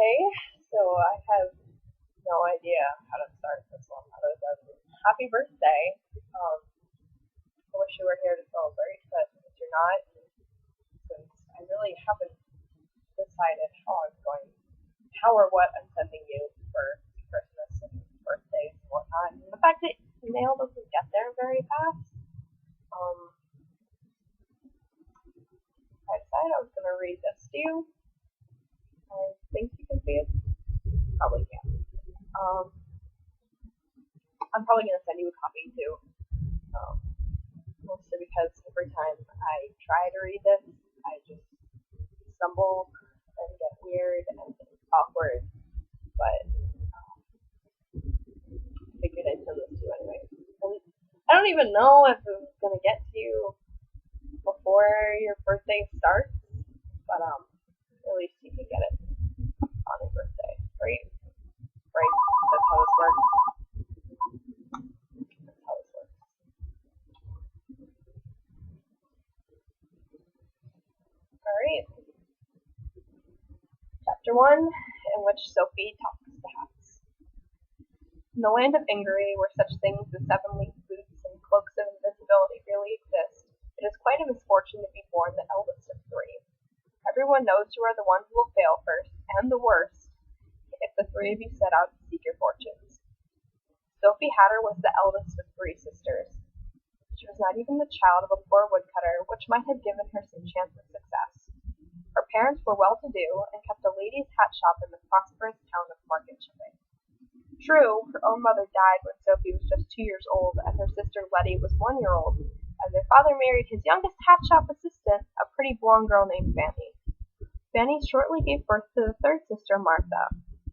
Okay, so I have no idea how to start this one other than happy birthday. Um, I wish you were here to celebrate, but if you're not, since I really haven't decided how or what I'm sending you for Christmas and birthdays and whatnot. And the fact that mail doesn't get there very fast, um, I decided I was going to read this to you. I think you can see it. Probably can. I'm probably going to send you a copy too. Um, Mostly because every time I try to read this, I just stumble and get weird and awkward. But I figured I'd send this to you anyway. And I don't even know if it was going to get to you before your birthday starts, but at least you can get it on your birthday, right? Right? That's how this works. That's how this works. All right. Chapter 1, in which Sophie talks to Hats. In the land of Ingery, where such things as 7-leaf boots and cloaks of invisibility really exist, it is quite a misfortune to be born the eldest of 3. Everyone knows you are the one who will fail first, and the worst, if the 3 of you set out to seek your fortunes. Sophie Hatter was the eldest of 3 sisters. She was not even the child of a poor woodcutter, which might have given her some chance of success. Her parents were well-to-do and kept a ladies' hat shop in the prosperous town of Market Shipping. True, her own mother died when Sophie was just 2 years old, and her sister Letty was 1-year-old, and their father married his youngest hat shop assistant, a pretty blonde girl named Fanny. Fanny shortly gave birth to the 3rd sister, Martha.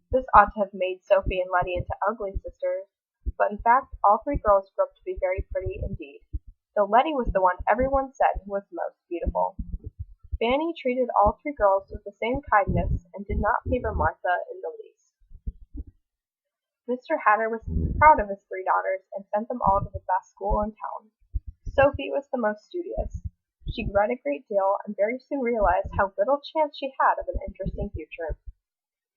This ought to have made Sophie and Letty into ugly sisters, but in fact all 3 girls grew up to be very pretty indeed, though Letty was the one everyone said was most beautiful. Fanny treated all 3 girls with the same kindness and did not favor Martha in the least. Mr. Hatter was proud of his 3 daughters and sent them all to the best school in town. Sophie was the most studious. She read a great deal and very soon realized how little chance she had of an interesting future.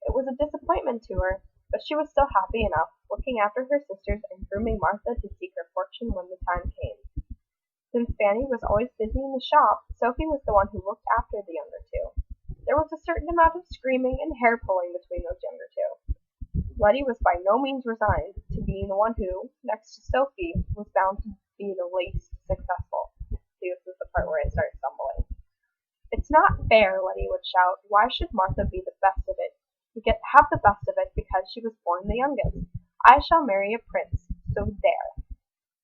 It was a disappointment to her, but she was still happy enough, looking after her sisters and grooming Martha to seek her fortune when the time came. Since Fanny was always busy in the shop, Sophie was the one who looked after the younger 2. There was a certain amount of screaming and hair-pulling between those younger 2. Letty was by no means resigned to being the one who, next to Sophie, was bound to be the least successful. See, this is the part where I start stumbling. "It's not fair," Letty would shout. "Why should Martha be the best of it? Have the best of it because she was born the youngest. I shall marry a prince, so there."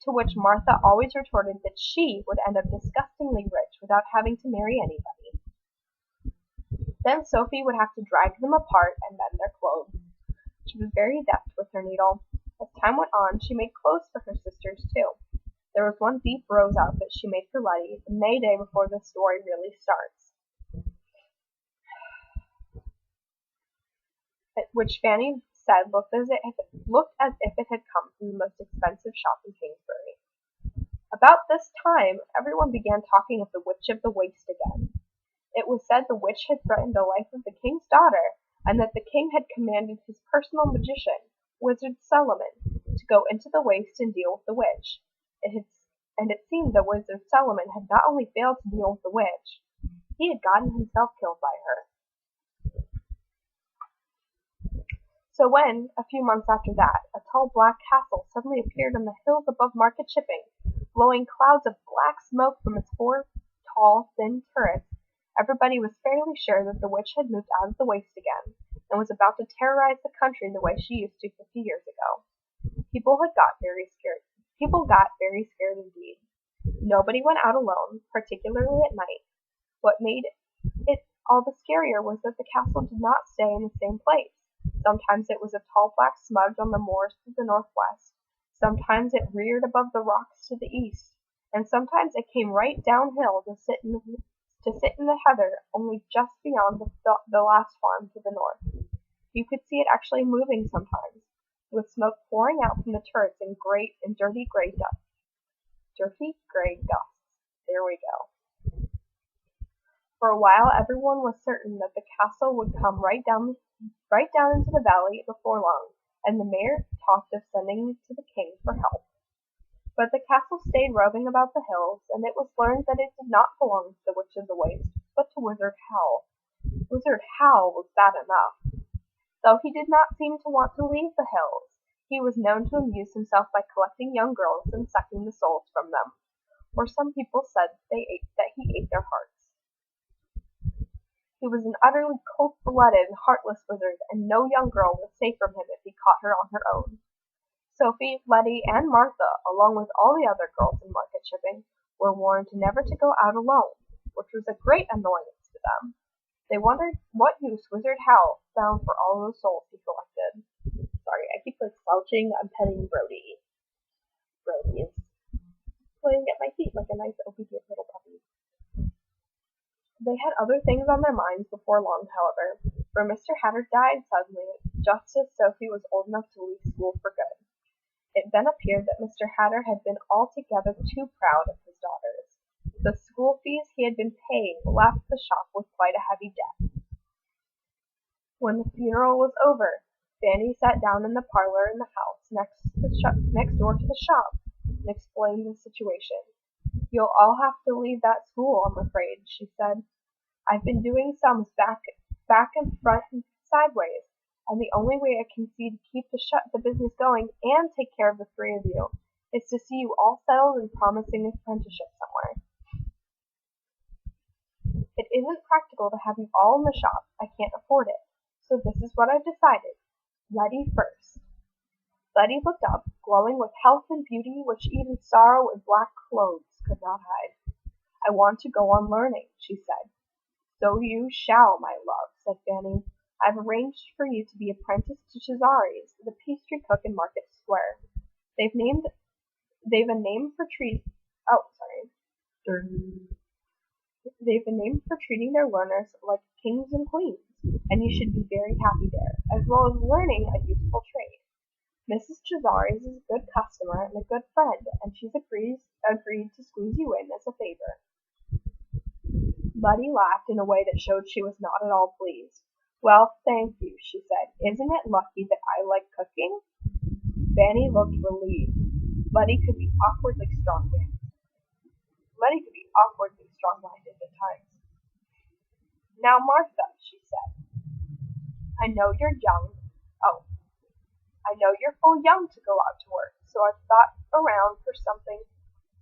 To which Martha always retorted that she would end up disgustingly rich without having to marry anybody. Then Sophie would have to drag them apart and mend their clothes. She was very deft with her needle. As time went on, she made clothes for her sisters too. There was one deep rose outfit she made for Letty the May day before the story really starts, which Fanny said looked as if it had come from the most expensive shop in Kingsbury. About this time, everyone began talking of the Witch of the Waste again. It was said the witch had threatened the life of the king's daughter, and that the king had commanded his personal magician, Wizard Solomon, to go into the waste and deal with the witch. It seemed that Wizard Solomon had not only failed to deal with the witch, he had gotten himself killed by her. So when, a few months after that, a tall black castle suddenly appeared on the hills above Market Shipping, blowing clouds of black smoke from its 4 tall, thin turrets, everybody was fairly sure that the witch had moved out of the waste again, and was about to terrorize the country the way she used to 50 years ago. People got very scared indeed. Nobody went out alone, particularly at night. What made it all the scarier was that the castle did not stay in the same place. Sometimes it was a tall black smudge on the moors to the northwest, sometimes it reared above the rocks to the east, and sometimes it came right downhill to sit in the heather only just beyond the last farm to the north. You could see it actually moving sometimes, with smoke pouring out from the turrets in dirty gray dust. There we go. For a while everyone was certain that the castle would come right down into the valley before long, and the mayor talked of sending to the king for help. But the castle stayed roving about the hills, and it was learned that it did not belong to the Witch of the Waste, but to Wizard Howl. Wizard Howl was bad enough. Though he did not seem to want to leave the hills, he was known to amuse himself by collecting young girls and sucking the souls from them, or some people said that he ate their hearts. He was an utterly cold-blooded and heartless wizard, and no young girl was safe from him if he caught her on her own. Sophie, Letty, and Martha, along with all the other girls in market shipping, were warned never to go out alone, which was a great annoyance to them. They wondered what use Wizard Howl found for all those souls he collected. Sorry, I keep slouching. I'm petting Brody. Brody is playing at my feet like a nice obedient little puppy. They had other things on their minds before long, however, for Mr. Hatter died suddenly, just as Sophie was old enough to leave school for good. It then appeared that Mr. Hatter had been altogether too proud of his daughters. The school fees he had been paying left the shop with quite a heavy debt. When the funeral was over, Fanny sat down in the parlor in the house next door to the shop and explained the situation. "You'll all have to leave that school, I'm afraid," she said. "I've been doing sums back and front and sideways, and the only way I can see to keep the business going and take care of the three of you is to see you all settled and promising an apprenticeship somewhere. It isn't practical to have you all in the shop. I can't afford it. So this is what I've decided. Letty first." Letty looked up, glowing with health and beauty which even sorrow and black clothes could not hide. "I want to go on learning," she said. "So you shall, my love," said Fanny. "I've arranged for you to be apprenticed to Cesare's, the pastry cook in Market Square. They've a name for treating their learners like kings and queens, and you should be very happy there, as well as learning a useful trade. Mrs. Cesare's is a good customer and a good friend, and she's agreed to squeeze you in as a favor." Letty laughed in a way that showed she was not at all pleased. "Well, thank you," she said. "Isn't it lucky that I like cooking?" Fanny looked relieved. Letty could be awkwardly strong-minded at times. "Now, Martha," she said, I know you're full young to go out to work, so I've thought around for something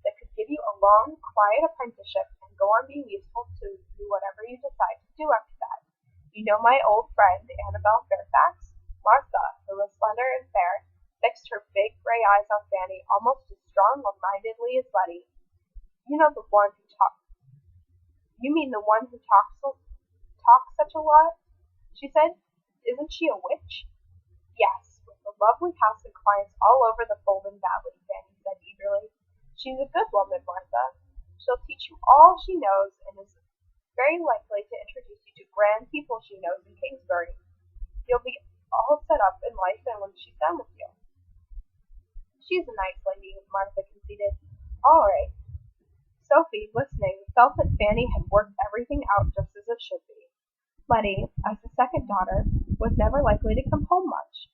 that could give you a long, quiet apprenticeship and go on being useful to you whatever you decide to do after that. You know my old friend, Annabel Fairfax?" Martha, who was slender and fair, fixed her big gray eyes on Fanny almost as strong-mindedly as Letty. "You know You mean the one who talks such a lot?" she said. "Isn't she a witch?" "Yes, with a lovely house and clients all over the Fulton Valley," Fanny said eagerly. "She's a good woman, Martha. She'll teach you all she knows and is very likely to introduce you to grand people she knows in Kingsbury. You'll be all set up in life and when she's done with you." "She's a nice lady," Martha conceded. "All right." Sophie, listening, felt that Fanny had worked everything out just as it should be. Letty, as the second daughter, was never likely to come home much.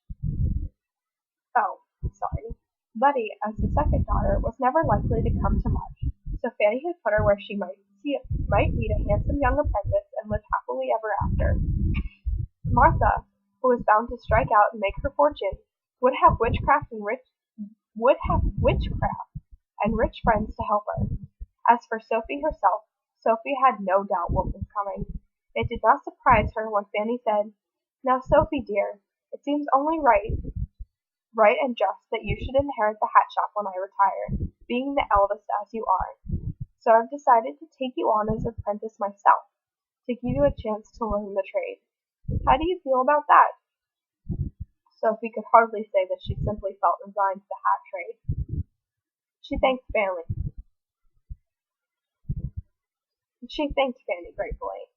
Letty, as the second daughter, was never likely to come to much, so Fanny had put her where she might meet a handsome young apprentice and live happily ever after. Martha, who was bound to strike out and make her fortune, would have witchcraft and rich friends to help her. As for Sophie herself, Sophie had no doubt what was coming. It did not surprise her when Fanny said, "Now, Sophie dear, it seems only right and just that you should inherit the hat shop when I retire, being the eldest as you are. So I've decided to take you on as an apprentice myself, to give you a chance to learn the trade. How do you feel about that?" Sophie could hardly say that she simply felt resigned to the hat trade. She thanked Fanny gratefully.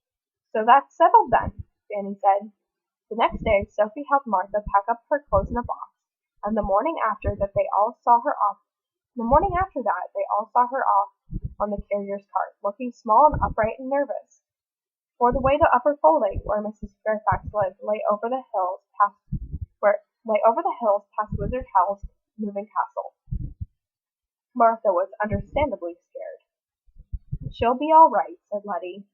"So that's settled then," Fanny said. The next day Sophie helped Martha pack up her clothes in a box, and the morning after that they all saw her off on the carrier's cart, looking small and upright and nervous. For the way to Upper Folding, where Mrs. Fairfax lived, lay over the hills past Wizard Howl's moving castle. Martha was understandably scared. "She'll be all right," said Letty.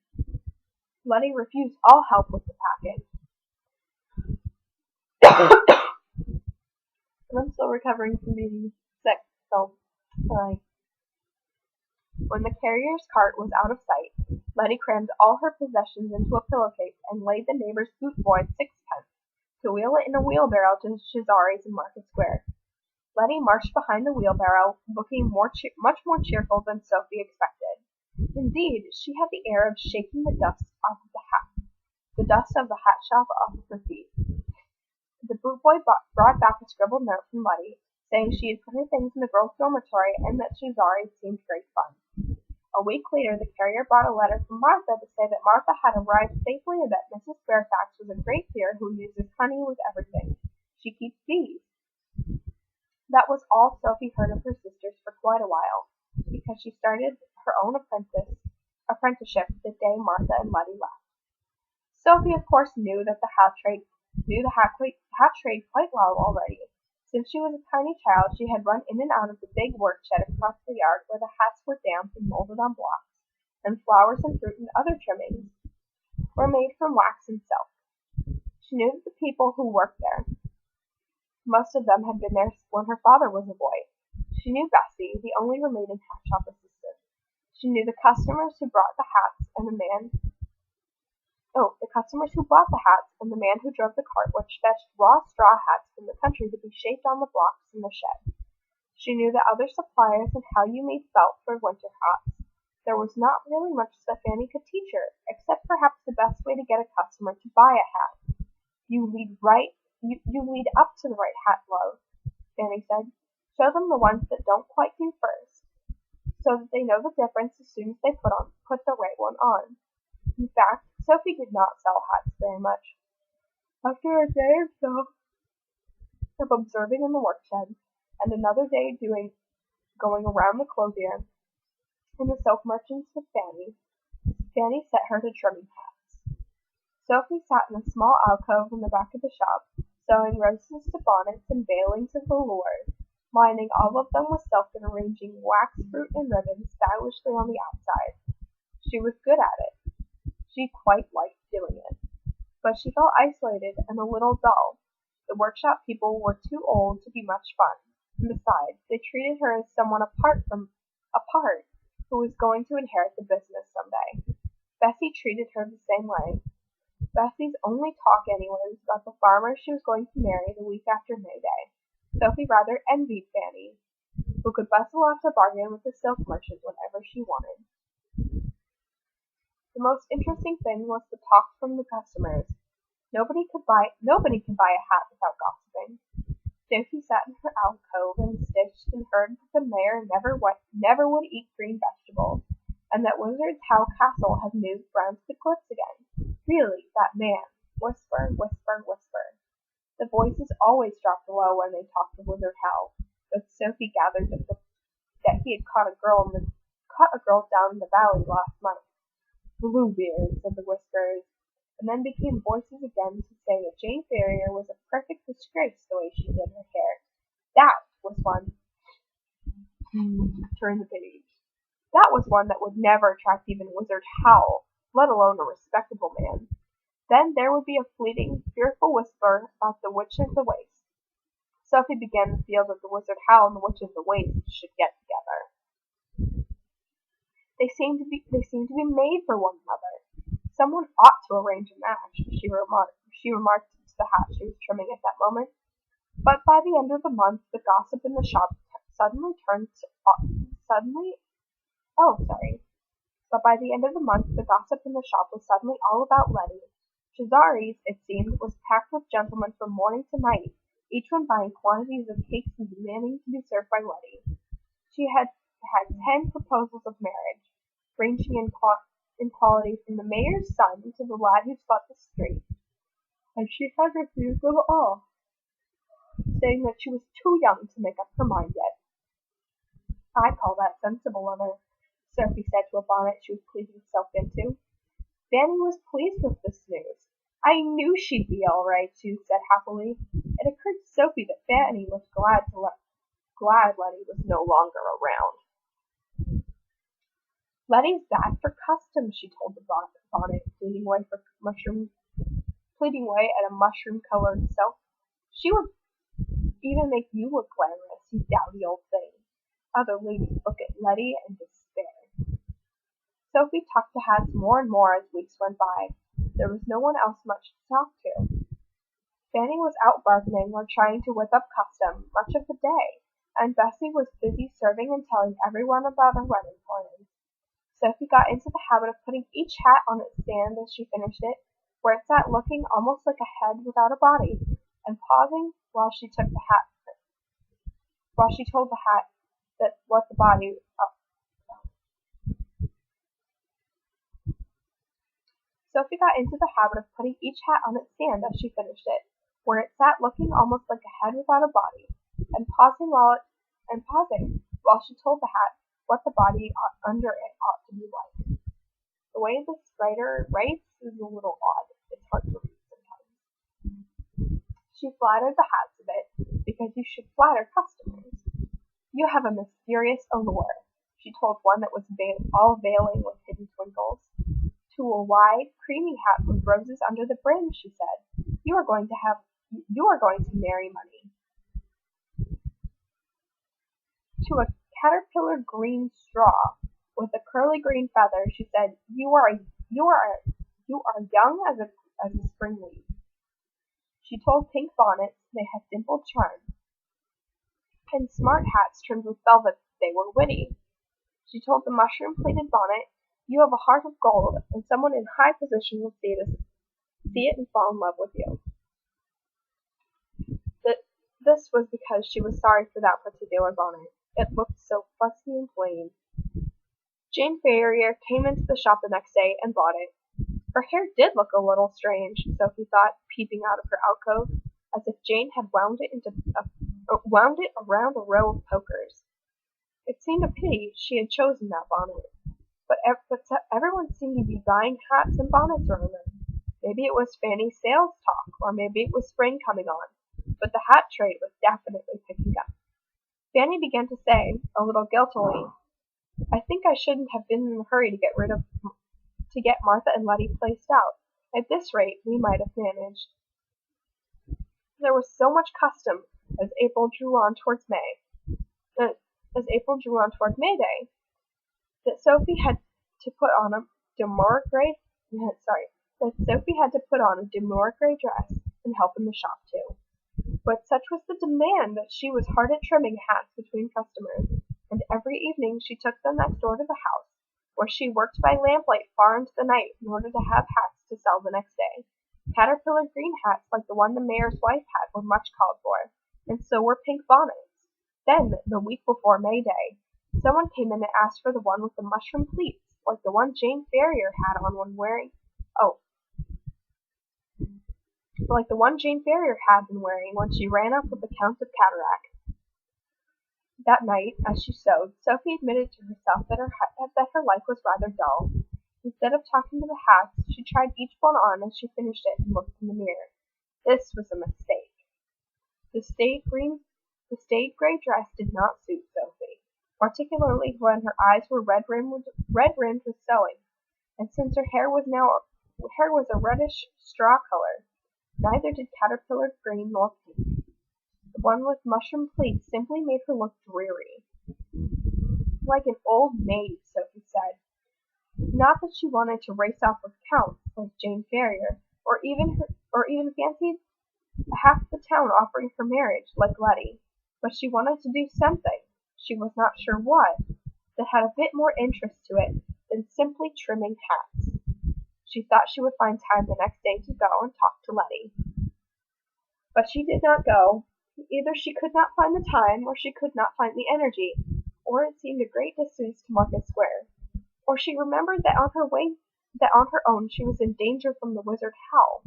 Letty refused all help with the packing. I'm still recovering from being sick, so when the carrier's cart was out of sight, Letty crammed all her possessions into a pillowcase and laid the neighbor's boot boy 6 pence to wheel it in a wheelbarrow to Cesari's in Market Square. Letty marched behind the wheelbarrow, looking much more cheerful than Sophie expected. Indeed, she had the air of shaking the dust of the hat shop off of her feet. The boot boy brought back a scribbled note from Letty, saying she had put her things in the girls' dormitory and that Cesari seemed great fun. A week later, the carrier brought a letter from Martha to say that Martha had arrived safely and that Mrs. Fairfax was a great dear who uses honey with everything. She keeps bees. That was all Sophie heard of her sisters for quite a while, because she started her own apprenticeship the day Martha and Letty left. Sophie, of course, knew the hat trade quite well already. Since she was a tiny child, she had run in and out of the big work shed across the yard where the hats were damp and molded on blocks, and flowers and fruit and other trimmings were made from wax and silk. She knew that the people who worked there, most of them had been there when her father was a boy. She knew Bessie, the only remaining hat shop assistant. She knew the customers who brought the hats and the man who drove the cart which fetched raw straw hats from the country to be shaped on the blocks in the shed. She knew the other suppliers and how you made felt for winter hats. There was not really much that Fanny could teach her, except perhaps the best way to get a customer to buy a hat. You lead up to the right hat, love," Fanny said. "Show them the ones that don't quite do first, so that they know the difference as soon as they put the right one on." In fact, Sophie did not sell hats very much. After a day or so of observing in the workshed, and another day going around the clothier and the silk merchants with Fanny set her to trimming hats. Sophie sat in a small alcove in the back of the shop, sewing roses to bonnets and veilings of velours, lining all of them with silk and arranging wax, fruit, and ribbons stylishly on the outside. She was good at it. She quite liked doing it. But she felt isolated and a little dull. The workshop people were too old to be much fun, and besides, they treated her as someone apart, who was going to inherit the business some day. Bessie treated her the same way. Bessie's only talk anyway was about the farmer she was going to marry the week after May Day. Sophie rather envied Fanny, who could bustle off to bargain with the silk merchant whenever she wanted. The most interesting thing was the talk from the customers. Nobody can buy a hat without gossiping. Sophie sat in her alcove and stitched and heard that the mayor never would eat green vegetables, and that Wizard's Howl Castle had moved round to the cliffs again. Really, that man. Whisper, whisper, whisper. The voices always dropped low when they talked of Wizard Howl, but Sophie gathered that he had caught a girl down in the valley last month. "Bluebeard," said the whispers, and then became voices again to say that Jane Ferrier was a perfect disgrace the way she did her hair. That was one. Turn the page. That was one that would never attract even Wizard Howl, let alone a respectable man. Then there would be a fleeting, fearful whisper about the Witch of the Waste. Sophie began to feel that the Wizard Howl and the Witch of the Waste should get together. They seemed to be made for one another. Someone ought to arrange a match, she remarked to the hat she was trimming at that moment. But by the end of the month, the gossip in the shop was suddenly all about Letty. Cesari's, it seemed, was packed with gentlemen from morning to night, each one buying quantities of cakes and demanding to be served by Letty. She had had 10 proposals of marriage, ranging in quality from the mayor's son to the lad who swept the street, and she had refused them all, saying that she was too young to make up her mind yet. "I call that sensible of her," Sophie said to a bonnet she was pleating silk into. Fanny was pleased with this news. I knew she'd be all right, she said happily. It occurred to Sophie that Fanny was glad Letty was no longer around. Letty's bad for custom, she told the bonnet, pleading away at a mushroom-colored silk. She would even make you look glamorous, you dowdy old thing. Other ladies looked at Letty in despair. Sophie talked to hats more and more as weeks went by. There was no one else much to talk to. Fanny was out bargaining or trying to whip up custom much of the day, and Bessie was busy serving and telling everyone about her wedding plans. Sophie got into the habit of putting each hat on its stand as she finished it, where it sat looking almost like a head without a body, and pausing while she told the hat that what the body. Sophie got into the habit of putting each hat on its stand as she finished it, where it sat looking almost like a head without a body, and pausing while she told the hat what the body under it ought to be like. The way this writer writes is a little odd. It's hard to read sometimes. She flattered the hats a bit, because you should flatter customers. You have a mysterious allure, she told one that was all veiling with hidden twinkles. To a wide, creamy hat with roses under the brim, she said, you are going to marry money. To a caterpillar green straw with a curly green feather, she said, you are young as a spring leaf. She told pink bonnets they had dimpled charms, and smart hats trimmed with velvet they were witty. She told the mushroom-pleated bonnet, you have a heart of gold, and someone in high position will see it and fall in love with you. This was because she was sorry for that particular bonnet. It looked so fussy and plain. Jane Ferrier came into the shop the next day and bought it. Her hair did look a little strange, Sophie thought, peeping out of her alcove, as if Jane had wound it around a row of pokers. It seemed a pity she had chosen that bonnet. But everyone seemed to be buying hats and bonnets around them. Maybe it was Fanny's sales talk, or maybe it was spring coming on, but the hat trade was definitely picking up. Fanny began to say, a little guiltily, I think I shouldn't have been in a hurry to get Martha and Letty placed out. At this rate, we might have managed. There was so much custom as April drew on towards May Day, that Sophie had to put on a demure gray dress and help in the shop too. But such was the demand that she was hard at trimming hats between customers, and every evening she took them next door to the house, where she worked by lamplight far into the night in order to have hats to sell the next day. Caterpillar green hats like the one the mayor's wife had were much called for, and so were pink bonnets. Then, the week before May Day, someone came in and asked for the one with the mushroom pleats, like the one Jane Ferrier had on when she ran up with the Count of Cataract. That night, as she sewed, Sophie admitted to herself that her life was rather dull. Instead of talking to the hats, she tried each one on as she finished it and looked in the mirror. This was a mistake. The staid gray dress did not suit Sophie, particularly when her eyes were red-rimmed with sewing, and since her hair was a reddish straw color, neither did caterpillar green nor pink. The one with mushroom pleats simply made her look dreary. Like an old maid, Sophie said. Not that she wanted to race off with counts like Jane Ferrier, or even fancied half the town offering her marriage like Letty, but she wanted to do something, she was not sure what, that had a bit more interest to it than simply trimming hats. She thought she would find time the next day to go and talk to Letty. But she did not go. Either she could not find the time, or she could not find the energy, or it seemed a great distance to Market Square, or she remembered that on her own she was in danger from the wizard Howl.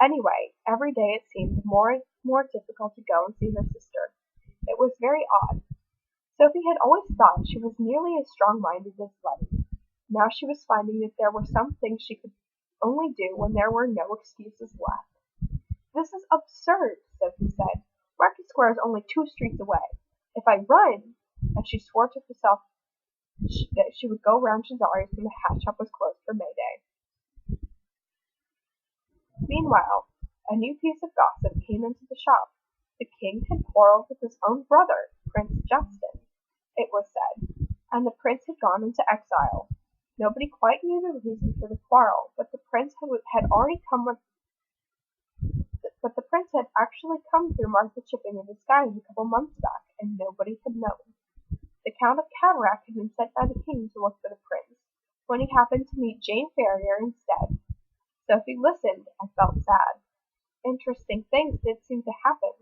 Anyway, every day it seemed more and more difficult to go and see her sister. It was very odd. Sophie had always thought she was nearly as strong-minded as Letty. Now she was finding that there were some things she could only do when there were no excuses left. "This is absurd," Sophie said. "Market Square is only 2 streets away. If I run—" And she swore to herself that she would go round Cesari's when the hat shop was closed for May Day. Meanwhile, a new piece of gossip came into the shop. The king had quarrelled with his own brother, Prince Justin, it was said, and the prince had gone into exile. Nobody quite knew the reason for the quarrel, but the prince had actually come through market shipping in disguise a couple months back, and nobody had known. The Count of Cataract had been sent by the king to look for the prince, when he happened to meet Jane Ferrier instead. Sophie listened and felt sad. Interesting things did seem to happen,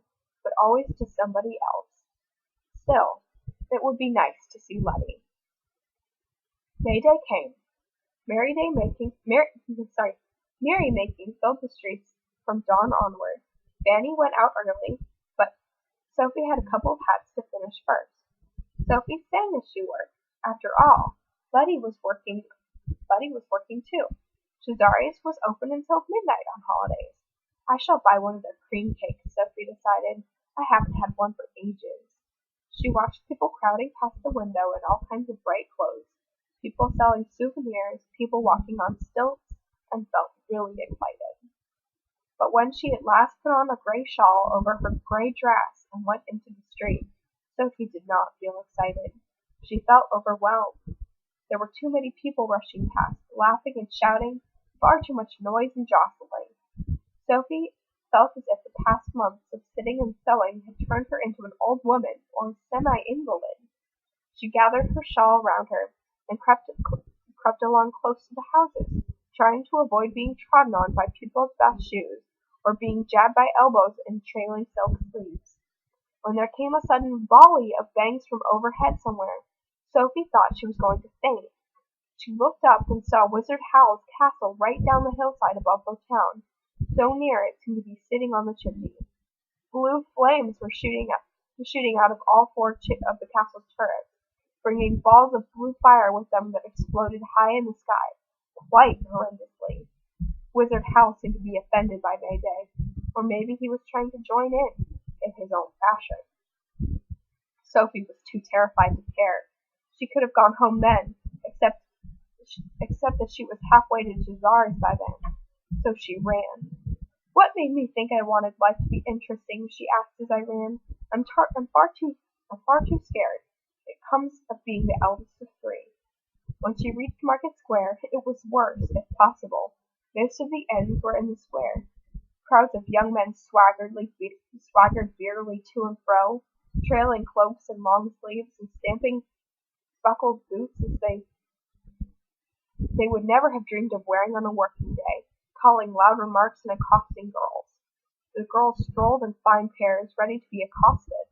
but always to somebody else. Still, it would be nice to see Letty. May Day came. Merrymaking filled the streets from dawn onward. Fanny went out early, but Sophie had a couple of hats to finish first. Sophie sang as she worked. After all, Letty was working too. Cesari's was open until midnight on holidays. "I shall buy one of their cream cakes," Sophie decided. "I haven't had one for ages." She watched people crowding past the window in all kinds of bright clothes, people selling souvenirs, people walking on stilts, and felt really excited. But when she at last put on a gray shawl over her gray dress and went into the street, Sophie did not feel excited. She felt overwhelmed. There were too many people rushing past, laughing and shouting, far too much noise and jostling. Sophie felt as if the past months of sitting and sewing had turned her into an old woman or a semi-invalid. She gathered her shawl round her and crept along close to the houses, trying to avoid being trodden on by people's best shoes or being jabbed by elbows in trailing silk sleeves. When there came a sudden volley of bangs from overhead somewhere, Sophie thought she was going to faint. She looked up and saw Wizard Howl's castle right down the hillside above the town, so near it seemed to be sitting on the chimney. Blue flames were shooting out of all 4 of the castle's turrets, bringing balls of blue fire with them that exploded high in the sky, quite horrendously. Wizard Howl seemed to be offended by May Day, or maybe he was trying to join in his own fashion. Sophie was too terrified to care. She could have gone home then, except that she was halfway to Cesari's by then. So she ran. "What made me think I wanted life to be interesting?" she asked as I ran. I'm far too scared. It comes of being the eldest of 3. When she reached Market Square, it was worse, if possible. Most of the inns were in the square. Crowds of young men swaggered beardily to and fro, trailing cloaks and long sleeves, and stamping buckled boots as they would never have dreamed of wearing on a working day, calling loud remarks and accosting girls. The girls strolled in fine pairs, ready to be accosted.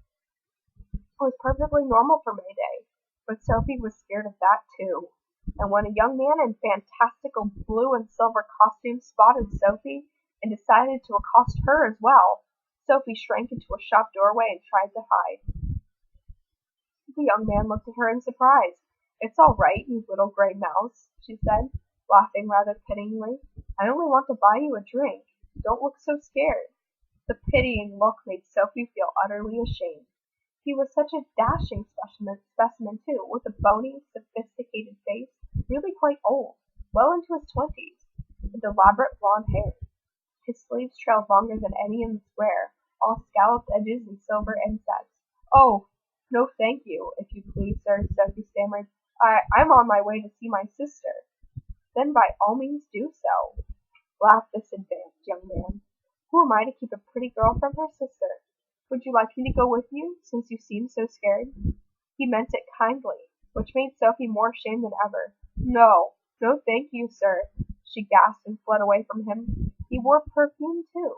It was perfectly normal for May Day, but Sophie was scared of that too. And when a young man in fantastical blue and silver costume spotted Sophie and decided to accost her as well, Sophie shrank into a shop doorway and tried to hide. The young man looked at her in surprise. "It's all right, you little gray mouse," she said, laughing rather pityingly. "I only want to buy you a drink. Don't look so scared." The pitying look made Sophie feel utterly ashamed. He was such a dashing specimen too, with a bony, sophisticated face, really quite old, well into his 20s, with elaborate blonde hair. His sleeves trailed longer than any in the square, all scalloped edges and silver insets. "Oh, no thank you, if you please, sir," Sophie stammered. I'm on my way to see my sister." "Then by all means do so," laughed this advanced young man. "Who am I to keep a pretty girl from her sister? Would you like me to go with you, since you seem so scared?" He meant it kindly, which made Sophie more ashamed than ever. No, thank you, sir," she gasped and fled away from him. He wore perfume, too.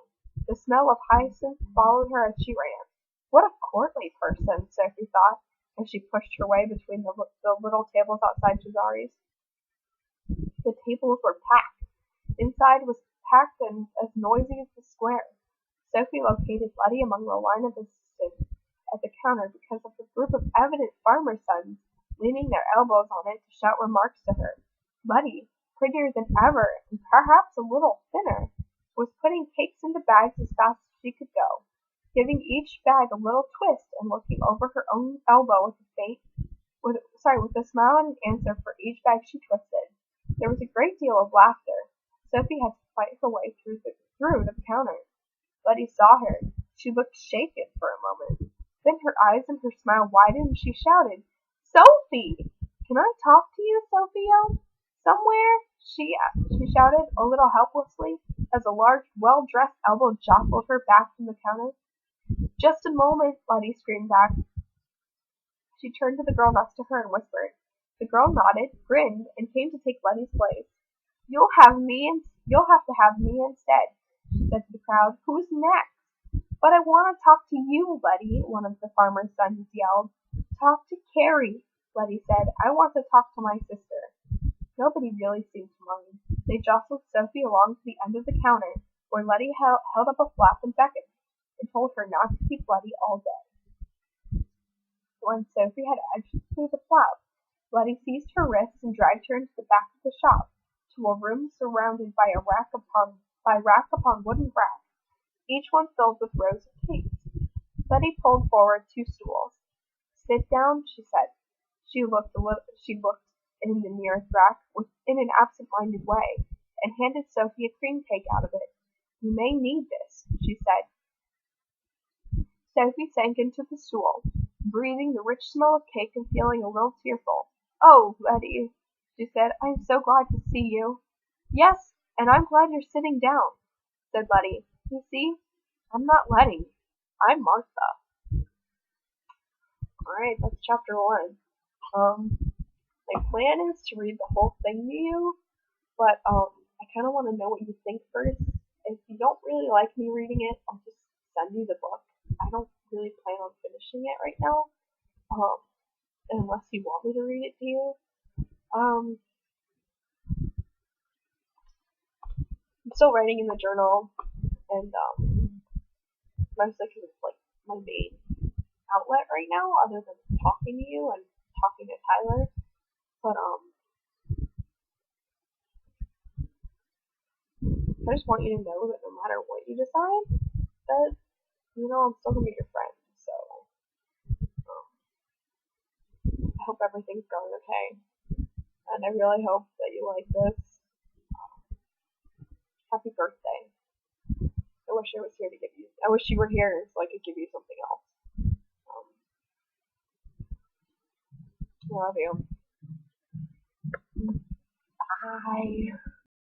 The smell of hyacinth followed her as she ran. What a courtly person, Sophie thought, as she pushed her way between the little tables outside Cesari's. The tables were packed. Inside was packed and as noisy as the square. Sophie located Letty among the line of assistants at the counter because of the group of evident farmer sons leaning their elbows on it to shout remarks to her. Letty, prettier than ever, and perhaps a little thinner, was putting cakes into bags as fast as she could go, giving each bag a little twist and looking over her own elbow with a smile and an answer for each bag she twisted. There was a great deal of laughter. Sophie had to fight her way through the counter. Letty saw her. She looked shaken for a moment. Then her eyes and her smile widened and she shouted, "Sophie! Can I talk to you, Sophia? Somewhere?" she shouted, a little helplessly, as a large, well-dressed elbow jostled her back from the counter. "Just a moment," Letty screamed back. She turned to the girl next to her and whispered. The girl nodded, grinned, and came to take Letty's place. You'll have to have me instead," she said to the crowd. "Who's next?" "But I want to talk to you, Letty," one of the farmer's sons yelled. "Talk to Carrie," Letty said. "I want to talk to my sister." Nobody really seemed to mind. They jostled Sophie along to the end of the counter, where Letty held up a flap and beckoned, and told her not to keep Letty all day. When Sophie had edged through the flap, Letty seized her wrists and dragged her into the back of the shop, to a room surrounded by rack upon wooden racks, each one filled with rows of cakes. Letty pulled forward 2 stools. "Sit down," she said. She looked in the nearest rack in an absent-minded way, and handed Sophie a cream cake out of it. "You may need this," she said. Sophie sank into the stool, breathing the rich smell of cake and feeling a little tearful. "Oh, Letty," she said, "I am so glad to see you." "Yes, and I'm glad you're sitting down," said Letty. "You see, I'm not Letty. I'm Martha." Alright, that's chapter 1. My plan is to read the whole thing to you, but I kind of want to know what you think first. If you don't really like me reading it, I'll just send you the book. I don't really plan on finishing it right now, unless you want me to read it to you. I'm still writing in the journal, and mostly because it's like my main outlet right now, other than talking to you and talking to Tyler. But I just want you to know that no matter what you decide, that I'm still gonna be your friend. So I hope everything's going okay, and I really hope that you like this. Happy birthday! I wish I was here to give you. I wish you were here so I could give you something else. I love you. Bye.